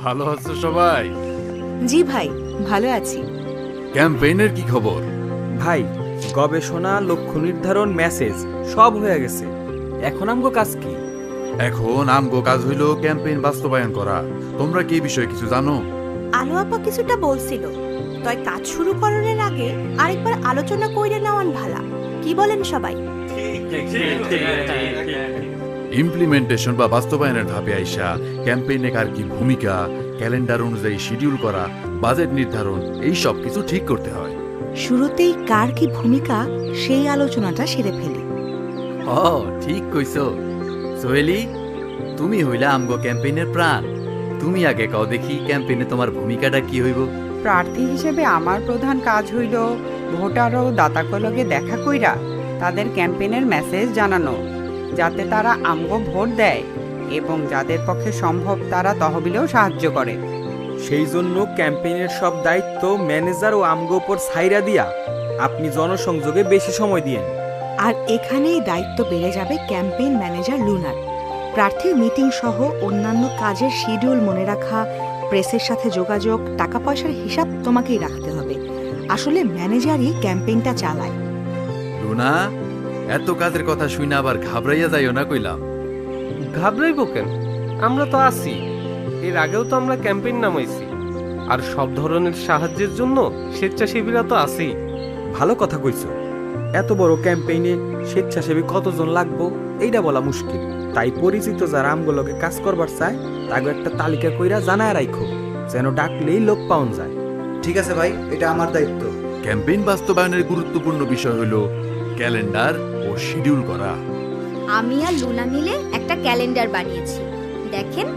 ভালো আছো সবাই? জি ভাই, ভালো আছি। ক্যাম্পেইনের কি খবর? ভাই, গবেষণা, লক্ষ্য নির্ধারণ, মেসেজ সব হয়ে গেছে। এখন আমগো কাজ কি? এখন আমগো কাজ হইল ক্যাম্পেইন বাস্তবায়ন করা। তোমরা কি এই বিষয়ে কিছু জানো? আলো আপা কিছুটা বলছিল, তাই কাজ শুরু করার আগে আরেকবার আলোচনা কইরে নেওয়ান ভালা। কি বলেন সবাই? ইমপ্লিমেন্টেশন বা বাস্তবায়নের ধাপে আইসা ক্যাম্পেইনে কার কি ভূমিকা, ক্যালেন্ডার অনুযায়ী শিডিউল করা, বাজেট নির্ধারণ, এই সব কিছু ঠিক করতে হয়। শুরুতেই কার কি ভূমিকা সেই আলোচনাটা সেরে ফেলি। ও ঠিক কইছো সোহেলি, তুমি হইলা আমগো ক্যাম্পেইনের প্রাণ। তুমি আগে কও দেখি ক্যাম্পেইনে তোমার ভূমিকাটা কি হইব? প্রার্থী হিসেবে আমার প্রধান কাজ হইল ভোটার ও দাতাকলগে দেখা কইরা তাদের ক্যাম্পেইনের মেসেজ জানানো, যাতে তারা আমগো ভোট দেয় এবং যাদের পক্ষে সম্ভব তারা তহবিলেও সাহায্য করে। সেই জন্য ক্যাম্পেইনের সব দায়িত্ব ম্যানেজার ও আমগো উপর ছাইরা দিয়া আপনি জনসংযোগে বেশি সময় দিয়েন। আর এখানেই দায়িত্ব বেড়ে যাবে ক্যাম্পেইন ম্যানেজার লুনার। প্রার্থীর মিটিং সহ অন্যান্য কাজের শিডিউল মনে রাখা, প্রেসের সাথে যোগাযোগ, টাকা পয়সার হিসাব তোমাকেই রাখতে হবে। আসলে ম্যানেজারই ক্যাম্পেইনটা চালায়। লুনা, এত কাজের কথা শুনে আবার ঘাবড়াইয়া যাইও না কইলাম। ঘাবড়াইব কেন? আমরা তো আছি। এর আগেও তো আমরা ক্যাম্পেইন নামাইছি, আর সব ধরনের সাহায্যের জন্য স্বেচ্ছাসেবীরা তো আছেই। ভালো কথা কইছো। এত বড় ক্যাম্পেইনে স্বেচ্ছাসেবী কতজন লাগবো এইটা বলা মুশকিল। তাই পরিচিত যারা আমগুলোকে কাজ করবার চায় তাকে একটা তালিকা কইরা জানায় রাখো, যেন ডাকলেই লোক পাওয়া যায়। ঠিক আছে ভাই, এটা আমার দায়িত্ব। ক্যাম্পেইন বাস্তবায়নের গুরুত্বপূর্ণ বিষয় হলো ক্যালেন্ডার ও শিডিউল করা। আমি আর লুনা মিলে একটা ক্যালেন্ডার বানিয়েছি। দেখেন,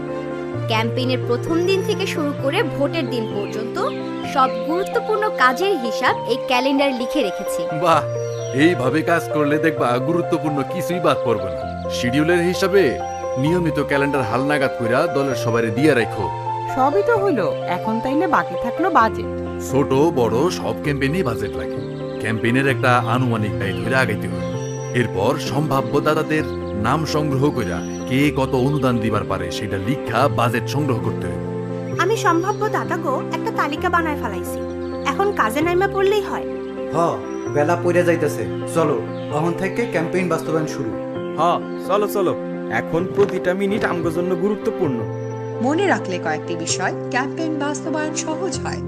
ক্যাম্পেইনের প্রথম দিন থেকে শুরু করে ভোটের দিন পর্যন্ত সব গুরুত্বপূর্ণ কাজের হিসাব এই ক্যালেন্ডার লিখে রেখেছি। বাহ, এইভাবে কাজ করলে দেখবা গুরুত্বপূর্ণ কিছুই বাদ পড়বে না। শিডিউলের হিসাবে নিয়মিত ক্যালেন্ডার হালনাগাদ কইরা দলের সবারে দিয়ে রাখো। সবই তো হলো, এখন তাইলে বাকি থাকলো বাজেট। ছোট বড় সব ক্যাম্পেইনেই বাজেট লাগে। ক্যাম্পেইনের একটা আনুমানিক ব্যয় ধরে আগাইতে হবে। এরপর সম্ভাব্য দাতাদের নাম সংগ্রহ কইরা কে কত অনুদান দিবার পারে সেটা লিখা বাজেট সংগ্রহ করতে হবে। আমি সম্ভাব্য দাতাগো একটা তালিকা বানায় ফেলাইছি। এখন কাজে নাইমা পড়লেই হয়। বেলা পড়ে যাইতেছে, চলো এখন থেকে ক্যাম্পেইন বাস্তবায়ন শুরু। চলো চলো, এখন প্রতিটা মিনিট আমগোর জন্য গুরুত্বপূর্ণ। মনে রাখলে কয়েকটি বিষয় ক্যাম্পেইন বাস্তবায়ন সহজ হয়।